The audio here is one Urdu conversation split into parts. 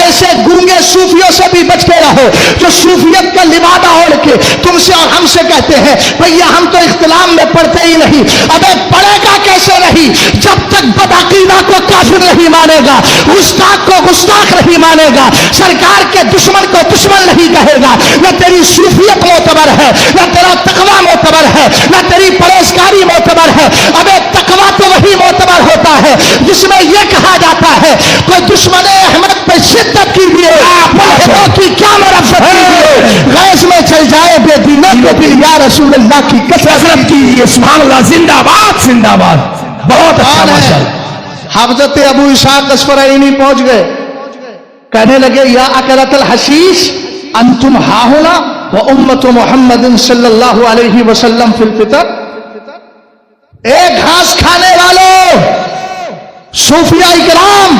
ایسے گونگے صوفیوں سے بھی بچ کے رہو جو صوفیت کا لبادہ اوڑھ کے تم سے اور ہم سے کہتے ہیں بھیا ہم تو اختلام میں پڑھتے ہی نہیں. ابے پڑھے گا کیسے نہیں جب تک بدعقیدہ کو کافر نہیں مانے گا, گستاخ کو گستاخ نہیں مانے گا, سرکار کے دشمن کو دشمن نہیں کہے گا. نہ تیری صوفیت معتبر ہے, نہ تیرا تقویٰ معتبر ہے, نہ تیری پرہیزگاری معتبر ہے. ابے تقویٰ تو وہی معتبر ہوتا ہے جس میں یہ کہا جاتا ہے کوئی دشمن احمد پہ شدت کیجیے, ملحدوں کی کیا مرفت کیجیے, غیظ میں چل جائے بے دینوں کے دل یا رسول اللہ کی کثرت کیجیے. سبحان اللہ, زندہ باد زندہ باد. بہت اچھا ماشاءاللہ. حضرت ابو اسحاق اصفرائینی پہنچ گئے, کہنے لگے یا اکلۃ الحشیش انتم ہاہنا و امت محمد صلی اللہ علیہ وسلم فی الفطر. اے گھاس کھانے والوں, صوفیاء کرام,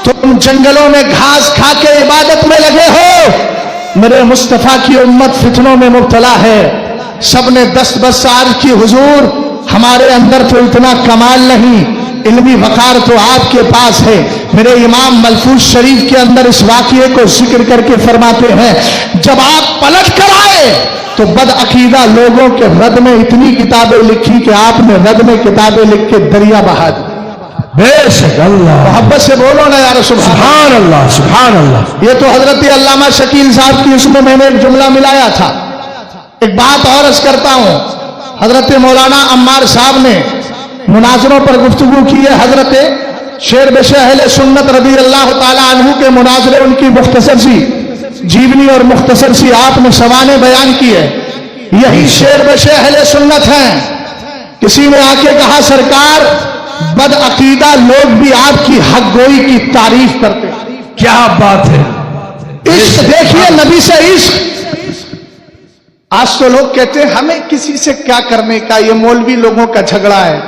تم جنگلوں میں گھاس کھا کے عبادت میں لگے ہو, میرے مصطفیٰ کی امت فتنوں میں مبتلا ہے. سب نے دست بس عرض کی حضور ہمارے اندر تو اتنا کمال نہیں, علمی وقار تو آپ کے پاس ہے. میرے امام ملفوظ شریف کے اندر اس واقعے کو ذکر کر کے فرماتے ہیں جب آپ پلٹ کر آئے تو بد عقیدہ لوگوں کے رد میں اتنی کتابیں لکھی کہ آپ نے رد میں کتابیں لکھ کے دریا بہا دی. بے شک اللہ, محبت سے بولو نا یار سبحان اللہ سبحان اللہ. یہ تو حضرت علامہ شکیل صاحب کی اس میں نے ایک جملہ ملایا تھا. ایک بات اور عرض کرتا ہوں, حضرت مولانا عمار صاحب نے مناظروں پر گفتگو کی ہے. حضرت شیر بشر اہل سنت رضی اللہ تعالی عنہ کے مناظرے, ان کی مختصر سی جیونی اور مختصر سی آپ نے سوانح بیان کی ہے. یہی شیر بشر اہل سنت ہیں. کسی نے آ کے کہا سرکار بد عقیدہ لوگ بھی آپ کی حق گوئی کی تعریف کرتے. کیا بات ہے, عشق دیکھیے, نبی سے عشق. آج تو لوگ کہتے ہیں ہمیں کسی سے کیا کرنے کا, یہ مولوی لوگوں کا جھگڑا ہے.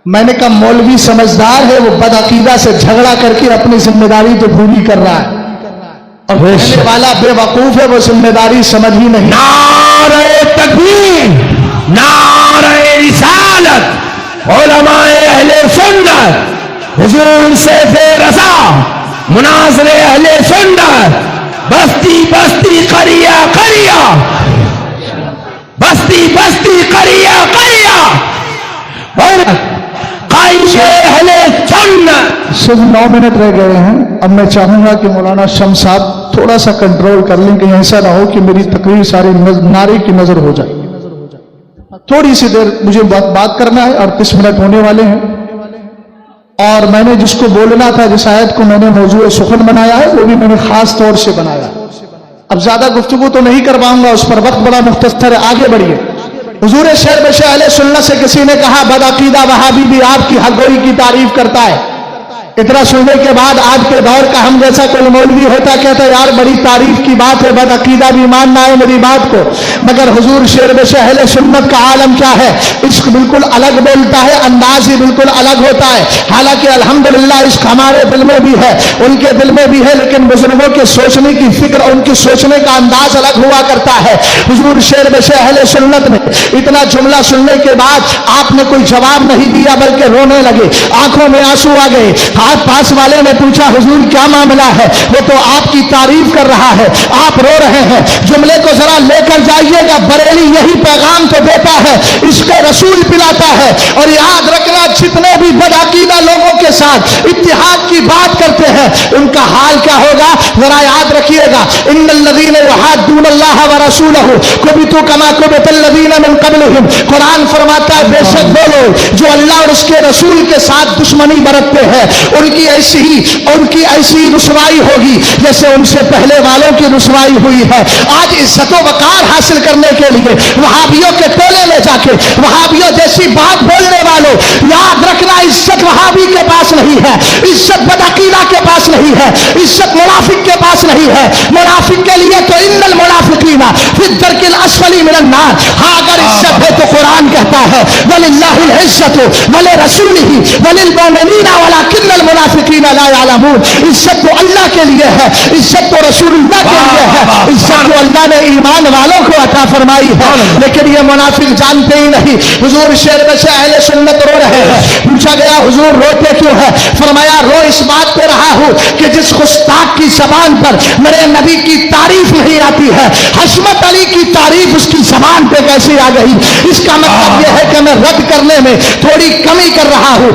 میں نے کہا مولوی سمجھدار ہے, وہ بد عقیدہ سے جھگڑا کر کے اپنی ذمہ داری تو پوری کر رہا ہے, اور کہنے والا بے وقوف ہے, وہ ذمہ داری سمجھ ہی نہیں. نعرہ تکبیر, نعرہ رسالت, علماء اہل سنت, حضور سیف رضا, مناظر اہل سنت, بستی بستی قریہ قریہ, بستی بستی قریہ قریہ, اور قائم اہل سنت. صرف 9 منٹ رہ گئے ہیں. اب میں چاہوں گا کہ مولانا شمس صاحب تھوڑا سا کنٹرول کر لیں, کہ ایسا نہ ہو کہ میری تقریر ساری نعرے کی نظر ہو جائے. تھوڑی سی دیر مجھے بات کرنا ہے, 38 منٹ ہونے والے ہیں. اور میں نے جس کو بولنا تھا, جس آیت کو میں نے موضوع سخن بنایا ہے, وہ بھی میں نے خاص طور سے بنایا. اب زیادہ گفتگو تو نہیں کر پاؤں گا, اس پر وقت بڑا مختصر ہے. آگے بڑھیے. حضور شیر بشر اہل سنت سے کسی نے کہا بد عقیدہ وہابی بھی آپ کی حق گوئی کی تعریف کرتا ہے. اتنا سننے کے بعد آج کے دور کا ہم جیسا کوئی مولوی ہوتا کہتا ہے یار بڑی تعریف کی بات ہے, بد عقیدہ بھی ماننا ہے میری بات کو. مگر حضور شیر بشر اہل سنت کا عالم کیا ہے, عشق بالکل الگ بولتا ہے, انداز ہی بالکل الگ ہوتا ہے. حالانکہ الحمدللہ عشق ہمارے دل میں بھی ہے, ان کے دل میں بھی ہے, لیکن بزرگوں کے سوچنے کی فکر, ان کے سوچنے کا انداز الگ ہوا کرتا ہے. حضور شیر بشر اہل سنت نے اتنا جملہ سننے کے بعد آپ نے کوئی جواب نہیں دیا, بلکہ رونے لگے, آنکھوں میں آنسو آ گئے. پاس والے نے پوچھا حضور کیا معاملہ ہے, وہ تو آپ کی تعریف کر رہا ہے, آپ رو رہے ہیں. جملے کو ذرا لے کر جائیے گا, بریلی یہی پیغام تو دیتا ہے, عشق رسول پلاتا ہے. اور یاد رکھنا جتنے بھی بد عقیدہ لوگوں کے ساتھ اتحاد کی بات کرتے ہیں ان کا حال کیا ہوگا ذرا یاد رکھیے گا. ان الذین یحادون اللہ ورسولہ کبتوا کما کبت الذین من قبلہم. قرآن فرماتا ہے بے شک وہ لوگ جو اللہ اور اس کے رسول کے ساتھ دشمنی برتتے ہیں ان کی ایسی رسوائی ہوگی جیسے ان سے پہلے والوں کی رسوائی ہوئی ہے. آج عزت و وقار حاصل کرنے کے لیے وہابیوں کے ٹولے میں جا کے وہابیوں جیسی بات بولنے والوں, یاد رکھنا عزت وہابی کے پاس نہیں ہے, عزت بدعقیدہ کے پاس نہیں ہے, عزت منافق کے پاس نہیں ہے. منافق کے لیے تو ان المنافقین فی الدرک الاسفل من النار. ہاں اگر عزت ہے تو قرآن کہتا ہے وللہ العزت ولرسولہ وللمؤمنین ولکن المنافقین لا یعلمون. عزت تو اللہ کے لیے ہے, عزت تو رسول اللہ کے لیے ہے, عزت تو اللہ نے ایمان والوں کو عطا فرمائی ہے, لیکن یہ منافق جانتے ہی نہیں. حضور شیر بشر اہل سنت رو رہے ہیں. پوچھا گیا حضور روتے کیوں ہے, فرمایا رو اس بات پہ رہا ہوں کہ جس گستاخ کی زبان پر میرے نبی کی تعریف نہیں آتی ہے، حشمت علی کی تعریف اس کی زبان پہ کیسے آ گئی؟ اس کا مطلب یہ ہے کہ میں رد کرنے میں تھوڑی کمی کر رہا ہوں،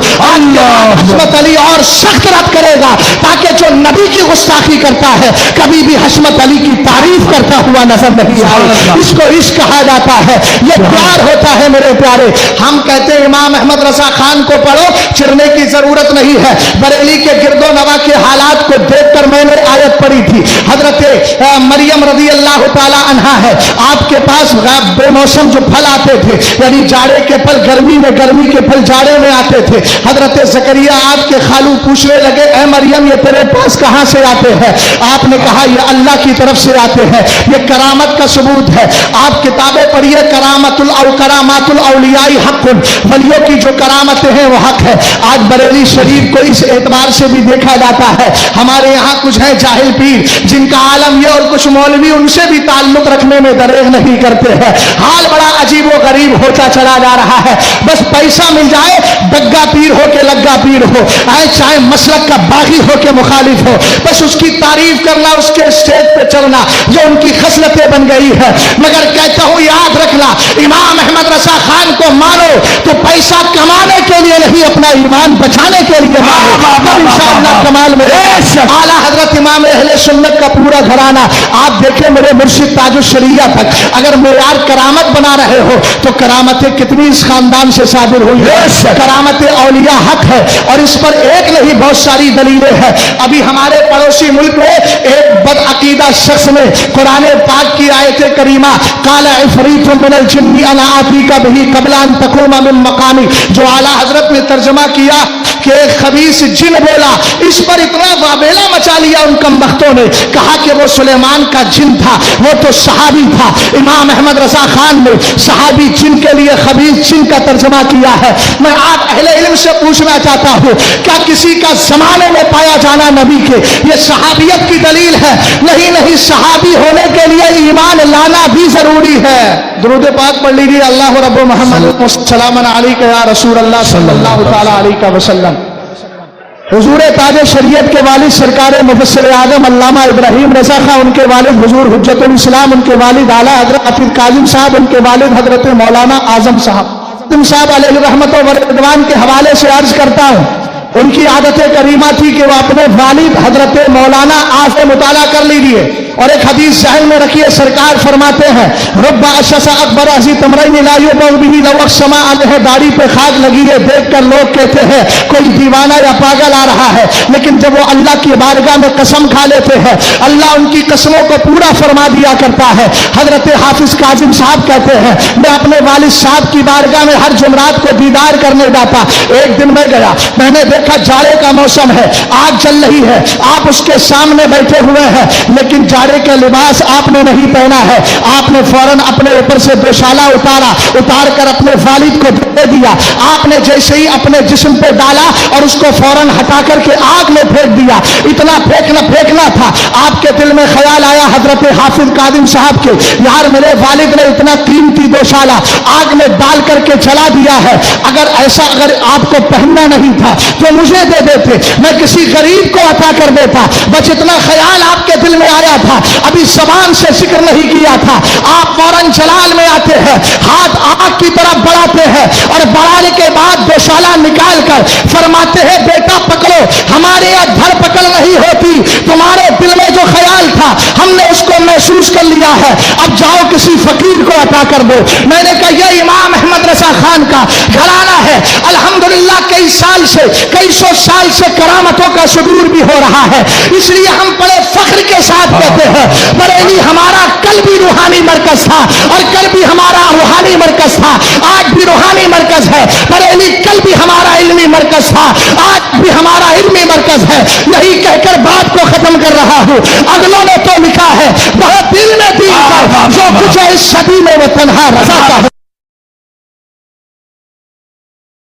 حشمت علی اور سخت رد کرے گا تاکہ جو نبی کی گستاخی کرتا ہے کبھی بھی حشمت علی کی تعریف کرتا ہوا نظر نہیں آئے۔ اس کو عشق کہا جاتا ہے، یہ پیار ہوتا ہے میرے پیارے۔ ہم کہتے ہیں امام احمد رضا خان کو پڑھو، چڑھنے کی ضرورت نہیں ہے۔ بریلی کے گرد و نواح کے حالات کو دیکھ کر میں نے آیت پڑھی تھی، حضرت مریم رضی اللہ تعالی عنہا ہے، آپ کے پاس بے موسم جو پھل آتے تھے، یعنی جاڑے کے پھل گرمی میں، گرمی کے پھل جاڑے میں آتے تھے۔ حضرت زکریا آپ کے خالو پوچھنے لگے اے مریم یہ تیرے پاس کہاں سے آتے ہیں؟ آپ نے کہا یہ اللہ کی طرف سے آتے ہیں، یہ کرامت کا ثبوت ہے۔ آپ کتابیں پڑھیے، کرامات الاولیاء حق، ولیوں کی جو کرامتیں ہیں وہ حق ہے۔ آج بریلی شریف کو اس اعتبار سے بھی دیکھا جاتا ہے، ہمارے یہاں کچھ ہیں جاہل پیر جن کا عالم یہ اور کچھ مولوی ان سے بھی تعلق رکھنے میں دریغ نہیں کرتے ہیں۔ حال بڑا عجیب و غریب ہوتا چلا جا رہا ہے، بس پیسہ مل جائے دگا پیر ہو کے لگا پیر ہو، چاہے مسلک کا باغی ہو کے مخالف ہو، بس اس کی تعریف کرنا، اس کے اسٹیج پہ چلنا جو ان کی خصلتیں بن گئی ہے۔ مگر کہتا ہوں یاد رکھنا، امام احمد رضا خان کو مانو تو پیسہ کمانے کے لیے نہیں، اپنا ایمان بچانے کے لیے مانو، انشاءاللہ کمال میں اعلیٰ حضرت امام اہل سنت کا پورا گھرانہ آپ دیکھیں میرے مرشد تاج الشریعہ تک اگر معیار کرامت بنا رہے ہو تو کرامتیں کتنی اس خاندان سے صادر ہوئی ہے۔ کرامت اولیاء حق ہے اور اس پر ایک نہیں بہت ساری دلیلیں ہیں۔ ابھی ہمارے پڑوسی ملک میں ایک بد عقیدہ شخص نے قرآن پاک کی آیت کریمہ قال عفریت من الجن انا آتیک بہ قبل ان تقوم من مقامی، جو اعلیٰ حضرت نے ترجمہ کیا کہ ایک خبیث جن بولا، اس پر اتنا وابیلا مچا لیا ان کمبختوں نے، کہا کہ وہ سلیمان کا جن تھا، وہ تو صحابی تھا۔ امام احمد رضا خان نے صحابی جن کے لیے خبیث جن کا ترجمہ کیا ہے۔ میں آپ اہل علم سے پوچھنا چاہتا ہوں کیا کسی کا زمانے میں پایا جانا نبی کے یہ صحابیت کی دلیل ہے؟ نہیں نہیں، صحابی ہونے کے لیے ایمان لانا بھی ضروری ہے۔ درود پاک پڑھ لیجیے، اللہ رب محمد سلام علیک یا رسول اللہ صلی اللہ تعالی علیہ وسلم۔ حضور تاج شریعت کے والد سرکار مفسر اعظم علامہ ابراہیم رضا خان، ان کے والد حضور حجت الاسلام، ان کے والد اعلیٰ حضرت حافظ کاظم صاحب، ان کے والد حضرت مولانا اعظم صاحب علیہ رحمت و رضوان کے حوالے سے عرض کرتا ہوں، ان کی عادت کریمہ تھی کہ وہ اپنے والد حضرت مولانا آج سے مطالعہ کر لیجیے اور ایک حدیث ذہن میں رکھیے، سرکار فرماتے ہیں رب اشس اکبر عزی تمرین لا یبغ به لو اقسم علیہ، داڑھی پہ خاک لگی ہے دیکھ کر لوگ کہتے ہیں کوئی دیوانہ یا پاگل آ رہا ہے، لیکن جب وہ اللہ کی بارگاہ میں قسم کھا لیتے ہیں اللہ ان کی قسموں کو پورا فرما دیا کرتا ہے۔ حضرت حافظ کاظم صاحب کہتے ہیں میں اپنے والد صاحب کی بارگاہ میں ہر جمعرات کو دیدار کرنے جاتا، ایک دن میں گیا، میں نے دیکھا جاڑے کا موسم ہے، آگ جل رہی ہے، آپ اس کے سامنے بیٹھے ہوئے ہیں، لیکن جاڑے کا لباس آپ نے نہیں پہنا ہے، آپ نے فوراً اپنے اوپر سے دوشالہ اتار کر اپنے والد کو دے دیا، آپ نے جیسے ہی اپنے جسم پہ ڈالا اور اس کو فوراً ہٹا کر کے آگ میں پھینک دیا، اتنا پھینکنا تھا، آپ کے دل میں خیال آیا حضرت حافظ کاظم صاحب کے، یار میرے والد نے اتنا قیمتی دوشالہ آگ میں ڈال کر کے جلا دیا ہے، اگر آپ کو پہننا نہیں تھا تو مجھے دے دیتے، میں کسی غریب کو عطا کر دیتا، بس اتنا خیال آپ کے دل میں آیا تھا، ابھی زبان سے ذکر نہیں کیا تھا، آپ فوراً جلال میں آتے ہیں، ہاتھ آگ کی طرف بڑھاتے ہیں اور بڑھانے کے بعد دوشالہ نکال کر فرماتے ہیں بیٹا پکڑو، ہمارے یہاں دھر پکڑ نہیں ہوتی، تمہارے دل میں جو خیال تھا ہم نے اس کو محسوس کر لیا ہے، اب جاؤ کسی فقیر کو عطا کر دو۔ میں نے کہا یہ امام احمد رضا خان کا گھرانہ ہے، الحمدللہ کئی سو سال سے کرامتوں کا صدور بھی ہو رہا ہے، اس لیے ہم بڑے فخر کے ساتھ کہتے ہیں بریلی ہمارا کل بھی روحانی مرکز تھا اور کل بھی ہمارا روحانی مرکز تھا، آج بھی روحانی مرکز ہے، بریلی کل بھی ہمارا علمی مرکز تھا، آج بھی ہمارا علمی مرکز ہے۔ یہی کہہ کر بات کو ختم کر رہا ہوں، اگلوں نے تو لکھا ہے بہت دل میں دین کا جو کچھ ہے اس صدی میں وہ تنہا رضا کا ہے۔